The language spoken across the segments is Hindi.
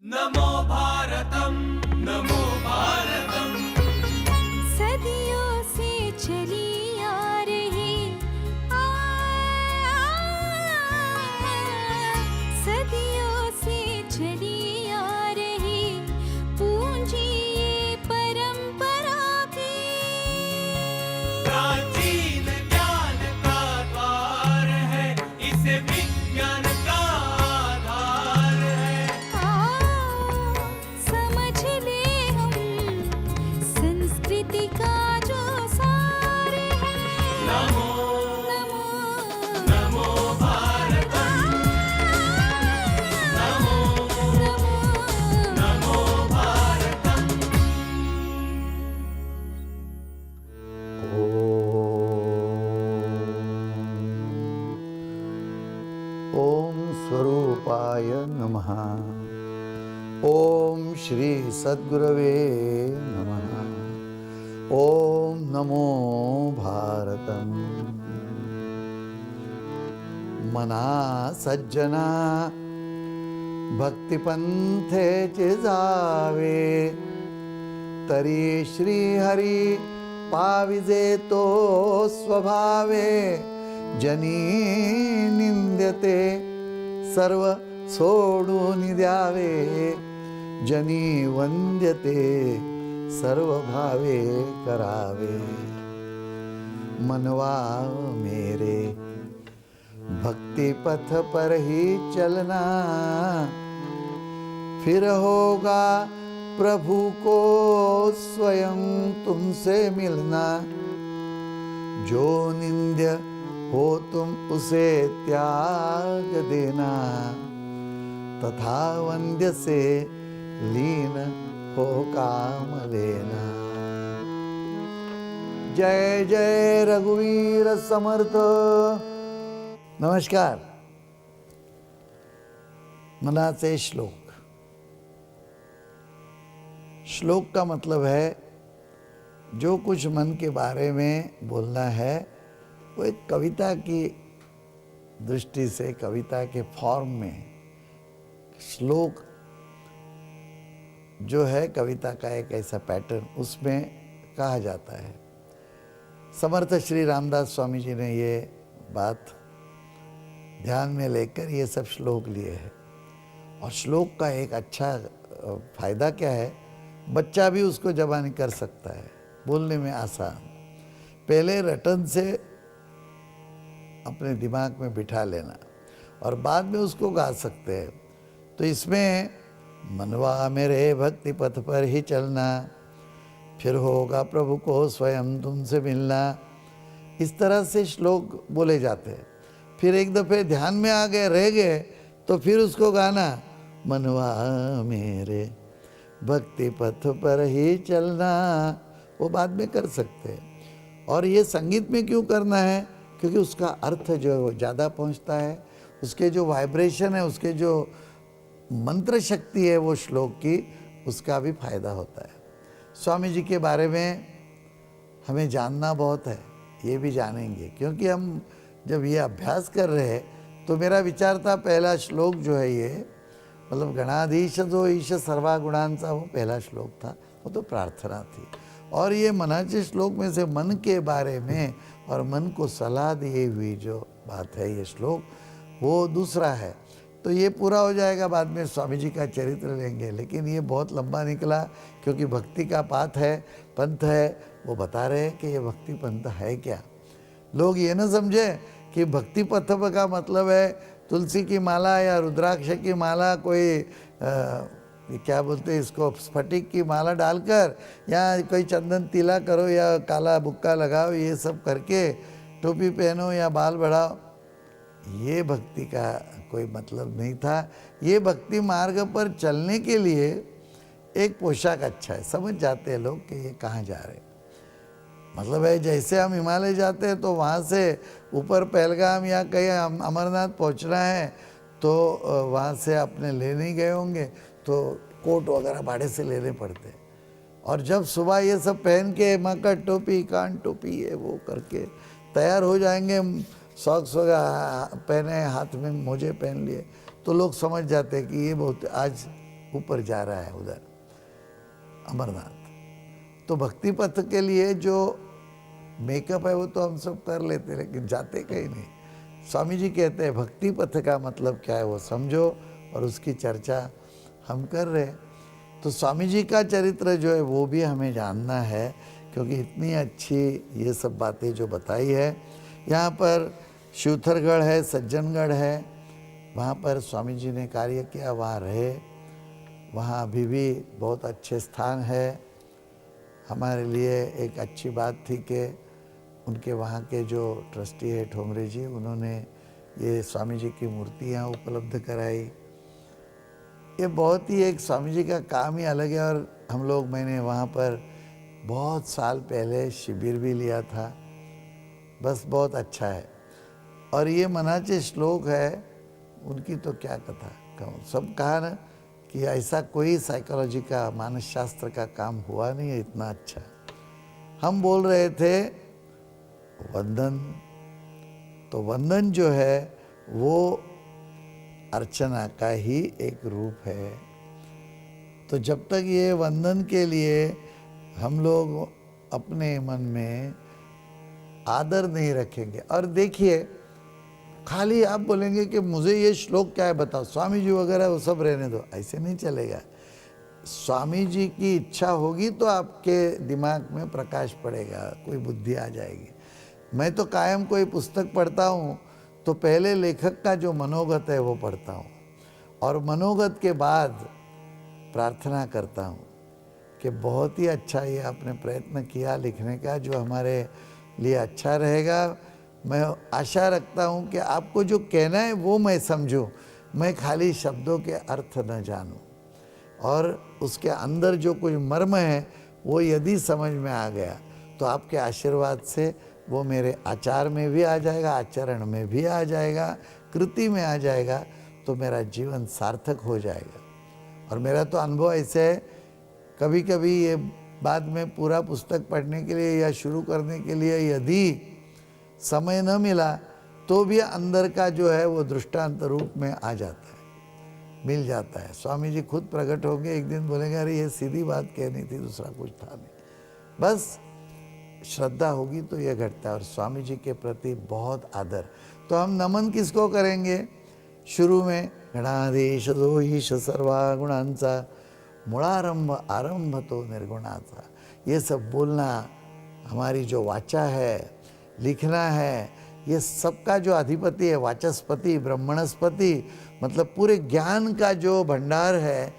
नमो भारतम, नमो भारतम। सदियों से चली आ रही सदियों से चली आ रही पूंजी ये परंपरा की प्राचीन ज्ञान का द्वार है, इसे विज्ञान का आधार है। समझ ले हम संस्कृति का जो सार है। नमो नमो नमो भारतम, नमो नमो भारतम। ओम स्वरूपाय नमः। ओम श्री सद्गुरवे नमः। ओम नमो भारतम। मना सज्जना भक्तिपंथेचे जावे, तरी श्री हरी पाविजे तो स्वभावे। जनी निंद्यते सर्व सोडून द्यावे, जनी वंद्यते सर्व भावे करावे। मनवा मेरे भक्ति पथ पर ही चलना, फिर होगा प्रभु को स्वयं तुमसे मिलना। जो निंद्य हो तुम उसे त्याग देना, तथा वंद्य से लीन हो काम लेना। जय जय रघुवीर समर्थ। नमस्कार। मनाचे श्लोक। श्लोक का मतलब है जो कुछ मन के बारे में बोलना है, वो एक कविता की दृष्टि से, कविता के फॉर्म में श्लोक जो है कविता का एक ऐसा पैटर्न, उसमें कहा जाता है। समर्थ श्री रामदास स्वामी जी ने ये बात ध्यान में लेकर ये सब श्लोक लिए हैं। और श्लोक का एक अच्छा फायदा क्या है, बच्चा भी उसको जबानी कर सकता है, बोलने में आसान। पहले रटन से अपने दिमाग में बिठा लेना और बाद में उसको गा सकते हैं। तो इसमें मनवा मेरे भक्ति पथ पर ही चलना, फिर होगा प्रभु को स्वयं तुमसे मिलना। इस तरह से श्लोक बोले जाते हैं। फिर एक दफ़े ध्यान में आ गए, रह गए, तो फिर उसको गाना, मनवा मेरे भक्ति पथ पर ही चलना। वो बाद में कर सकते हैं। और ये संगीत में क्यों करना है? क्योंकि उसका अर्थ जो ज़्यादा पहुंचता है, उसके जो वाइब्रेशन है, उसके जो मंत्र शक्ति है वो श्लोक की, उसका भी फायदा होता है। स्वामी जी के बारे में हमें जानना बहुत है, ये भी जानेंगे। क्योंकि हम जब ये अभ्यास कर रहे हैं तो मेरा विचार था पहला श्लोक जो है ये, मतलब गणाधीश जो ईश सर्वागुणांचा, वो पहला श्लोक था, वो तो प्रार्थना थी। और ये मनाचे श्लोक में से मन के बारे में और मन को सलाह दिए हुई जो बात है, ये श्लोक वो दूसरा है। तो ये पूरा हो जाएगा, बाद में स्वामी जी का चरित्र लेंगे। लेकिन ये बहुत लंबा निकला, क्योंकि भक्ति का पाठ है, पंथ है। वो बता रहे हैं कि ये भक्ति पंथ है क्या। लोग ये ना समझे कि भक्ति पथ का मतलब है तुलसी की माला या रुद्राक्ष की माला, कोई ये क्या बोलते हैं इसको, स्फटिक की माला डालकर, या कोई चंदन तिला करो या काला बुक्का लगाओ, ये सब करके टोपी पहनो या बाल बढ़ाओ। ये भक्ति का कोई मतलब नहीं था। ये भक्ति मार्ग पर चलने के लिए एक पोशाक अच्छा है। समझ जाते हैं लोग कि ये कहाँ जा रहे हैं। मतलब है जैसे हम हिमालय जाते हैं तो वहाँ से ऊपर पहलगाम या कहीं अमरनाथ पहुँचना है, तो वहाँ से अपने ले नहीं गए होंगे तो कोट वगैरह भाड़े से लेने पड़ते। और जब सुबह ये सब पहन के मकर टोपी, कान टोपी, ये वो करके तैयार हो जाएंगे, सॉक्स वगैरह पहने, हाथ में मोजे पहन लिए, तो लोग समझ जाते हैं कि ये बहुत आज ऊपर जा रहा है उधर अमरनाथ। तो भक्ति पथ के लिए जो मेकअप है वो तो हम सब कर लेते हैं, लेकिन जाते कहीं नहीं। स्वामी जी कहते हैं भक्ति पथ का मतलब क्या है वो समझो, और उसकी चर्चा हम कर रहे हैं। तो स्वामी जी का चरित्र जो है वो भी हमें जानना है, क्योंकि इतनी अच्छी ये सब बातें जो बताई है। यहाँ पर शिवथरगढ़ है, सज्जनगढ़ है, वहाँ पर स्वामी जी ने कार्य किया, वहाँ रहे। वहाँ अभी भी बहुत अच्छे स्थान है। हमारे लिए एक अच्छी बात थी कि उनके वहाँ के जो ट्रस्टी है ठोमरे जी, उन्होंने ये स्वामी जी की मूर्ति यहाँ उपलब्ध कराई। ये बहुत ही एक स्वामी जी का काम ही अलग है। और हम लोग, मैंने वहाँ पर बहुत साल पहले शिविर भी लिया था, बस बहुत अच्छा है। और ये मनाचे श्लोक है उनकी, तो क्या कथा कहूँ। सब कहा ना कि ऐसा कोई साइकोलॉजी का, मानस शास्त्र का काम हुआ नहीं है इतना अच्छा। हम बोल रहे थे वंदन, तो वंदन जो है वो अर्चना का ही एक रूप है। तो जब तक ये वंदन के लिए हम लोग अपने मन में आदर नहीं रखेंगे, और देखिए खाली आप बोलेंगे कि मुझे ये श्लोक क्या है बताओ, स्वामी जी वगैरह वो सब रहने दो, ऐसे नहीं चलेगा। स्वामी जी की इच्छा होगी तो आपके दिमाग में प्रकाश पड़ेगा, कोई बुद्धि आ जाएगी। मैं तो कायम कोई पुस्तक पढ़ता हूँ तो पहले लेखक का जो मनोगत है वो पढ़ता हूँ, और मनोगत के बाद प्रार्थना करता हूँ कि बहुत ही अच्छा ये आपने प्रयत्न किया लिखने का, जो हमारे लिए अच्छा रहेगा। मैं आशा रखता हूँ कि आपको जो कहना है वो मैं समझूँ, मैं खाली शब्दों के अर्थ न जानूँ, और उसके अंदर जो कुछ मर्म है वो यदि समझ में आ गया तो आपके आशीर्वाद से वो मेरे आचार में भी आ जाएगा, आचरण में भी आ जाएगा, कृति में आ जाएगा, तो मेरा जीवन सार्थक हो जाएगा। और मेरा तो अनुभव ऐसे है, कभी कभी ये बाद में पूरा पुस्तक पढ़ने के लिए या शुरू करने के लिए यदि समय न मिला तो भी अंदर का जो है वो दृष्टांत रूप में आ जाता है, मिल जाता है। स्वामी जी खुद प्रकट होंगे, एक दिन बोलेंगे अरे ये सीधी बात कहनी थी, दूसरा कुछ था नहीं। बस श्रद्धा होगी तो ये घटता है। और स्वामी जी के प्रति बहुत आदर। तो हम नमन किसको करेंगे? शुरू में गणाधीश दोहीश सर्वा गुणांचा, मूळारंभ आरंभ तो निर्गुणाचा, ये सब बोलना, हमारी जो वाचा है, लिखना है, ये सबका जो अधिपति है, वाचस्पति ब्रह्मणस्पति, मतलब पूरे ज्ञान का जो भंडार है,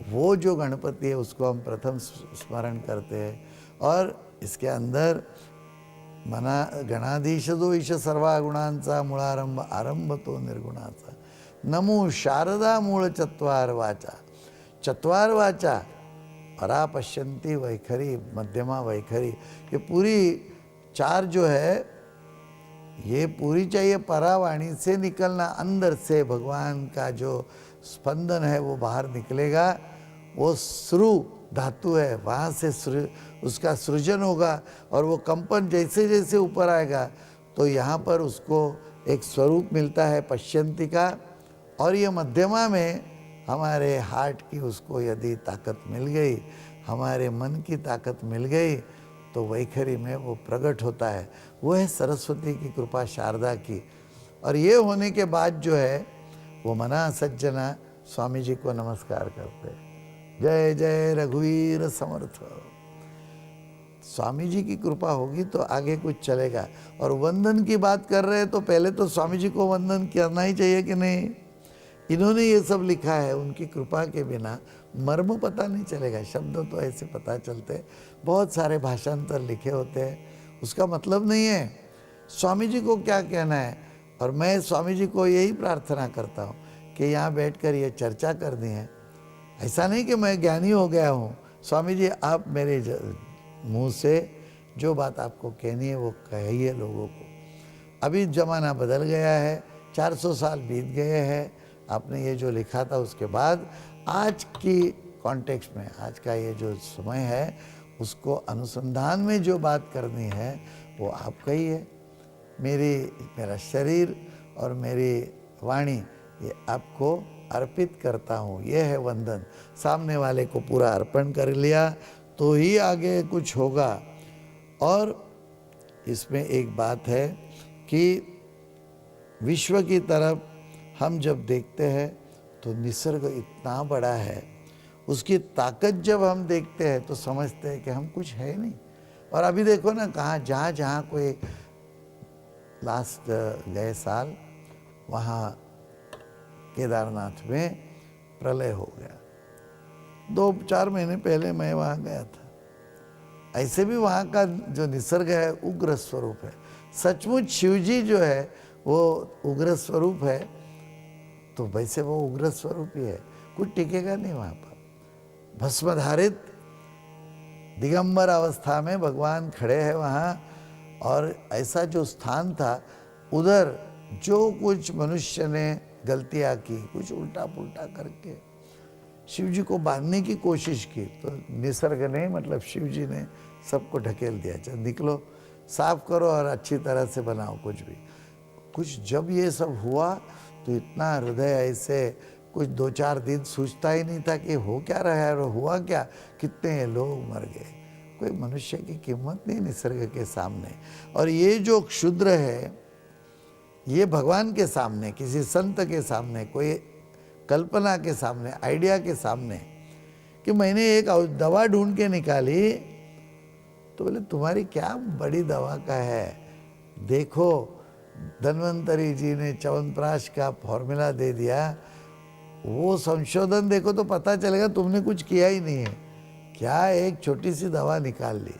वो जो गणपति है उसको हम प्रथम स्मरण करते हैं। और इसके अंदर मना गणाधीश दो ईश सर्वा गुणांचा, मूळारंभ आरंभ तो निर्गुणाचा, नमो शारदा मूळ चत्वार वाचा, चत्वार वाचा परा पश्यंती वैखरी मध्यमा वैखरी, ये पूरी चार जो है ये पूरी चाहिए परावाणी से निकलना, अंदर से भगवान का जो स्पंदन है वो बाहर निकलेगा। वो श्रु धातु है, वहाँ से उसका सृजन होगा, और वो कंपन जैसे जैसे ऊपर आएगा तो यहाँ पर उसको एक स्वरूप मिलता है पश्यंती का। और ये मध्यमा में हमारे हार्ट की उसको यदि ताकत मिल गई, हमारे मन की ताकत मिल गई, तो वैखरी में वो प्रकट होता है। वो है सरस्वती की कृपा, शारदा की। और ये होने के बाद जो है वो मना सज्जना स्वामी जी को नमस्कार करते हैं, जय जय रघुवीर समर्थ। स्वामी जी की कृपा होगी तो आगे कुछ चलेगा। और वंदन की बात कर रहे हैं तो पहले तो स्वामी जी को वंदन करना ही चाहिए कि नहीं? इन्होंने ये सब लिखा है, उनकी कृपा के बिना मर्म पता नहीं चलेगा। शब्द तो ऐसे पता चलते, बहुत सारे भाषांतर लिखे होते हैं, उसका मतलब नहीं है स्वामी जी को क्या कहना है। और मैं स्वामी जी को यही प्रार्थना करता हूँ कि यहाँ बैठकर ये चर्चा करनी है। ऐसा नहीं कि मैं ज्ञानी हो गया हूँ, स्वामी जी आप मेरे मुंह से जो बात आपको कहनी है वो कहिए लोगों को। अभी ज़माना बदल गया है, 400 साल बीत गए हैं, आपने ये जो लिखा था उसके बाद आज की कॉन्टेक्स्ट में, आज का ये जो समय है उसको अनुसंधान में जो बात करनी है वो आपका ही है। मेरा शरीर और मेरी वाणी ये आपको अर्पित करता हूँ, यह है वंदन। सामने वाले को पूरा अर्पण कर लिया तो ही आगे कुछ होगा। और इसमें एक बात है कि विश्व की तरफ हम जब देखते हैं तो निसर्ग इतना बड़ा है, उसकी ताकत जब हम देखते हैं तो समझते हैं कि हम कुछ है नहीं। और अभी देखो ना, कहाँ जहाँ जहाँ कोई लास्ट गए साल वहाँ केदारनाथ में प्रलय हो गया। 2-4 महीने पहले मैं वहाँ गया था। ऐसे भी वहाँ का जो निसर्ग है उग्र स्वरूप है। सचमुच शिवजी जो है वो उग्र स्वरूप है, तो वैसे वो उग्र स्वरूप ही है, कुछ टिकेगा नहीं वहाँ पर। भस्मधारित दिगंबर अवस्था में भगवान खड़े हैं वहाँ। और ऐसा जो स्थान था, उधर जो कुछ मनुष्य ने गलतियाँ की, कुछ उल्टा पुल्टा करके शिव जी को बांधने की कोशिश की, तो निसर्ग ने, मतलब शिव जी ने सबको ढकेल दिया, चल निकलो, साफ करो और अच्छी तरह से बनाओ कुछ भी। कुछ जब ये सब हुआ तो इतना हृदय ऐसे, कुछ 2-4 दिन सोचता ही नहीं था कि हो क्या रहा है और हुआ क्या, कितने लोग मर गए। कोई मनुष्य की कीमत नहीं निसर्ग के सामने। और ये जो क्षुद्र है, ये भगवान के सामने, किसी संत के सामने, कोई कल्पना के सामने, आइडिया के सामने, कि मैंने एक दवा ढूंढ के निकाली, तो बोले तुम्हारी क्या बड़ी दवा का है, देखो धन्वंतरी जी ने च्यवनप्राश का फॉर्मूला दे दिया, वो संशोधन देखो तो पता चलेगा तुमने कुछ किया ही नहीं है, क्या एक छोटी सी दवा निकाल ली।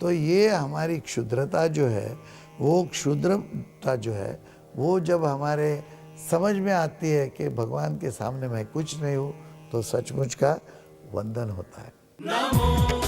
तो ये हमारी क्षुद्रता जो है, वो क्षुद्रता जो है वो जब हमारे समझ में आती है कि भगवान के सामने मैं कुछ नहीं हूँ, तो सचमुच का वंदन होता है। नमो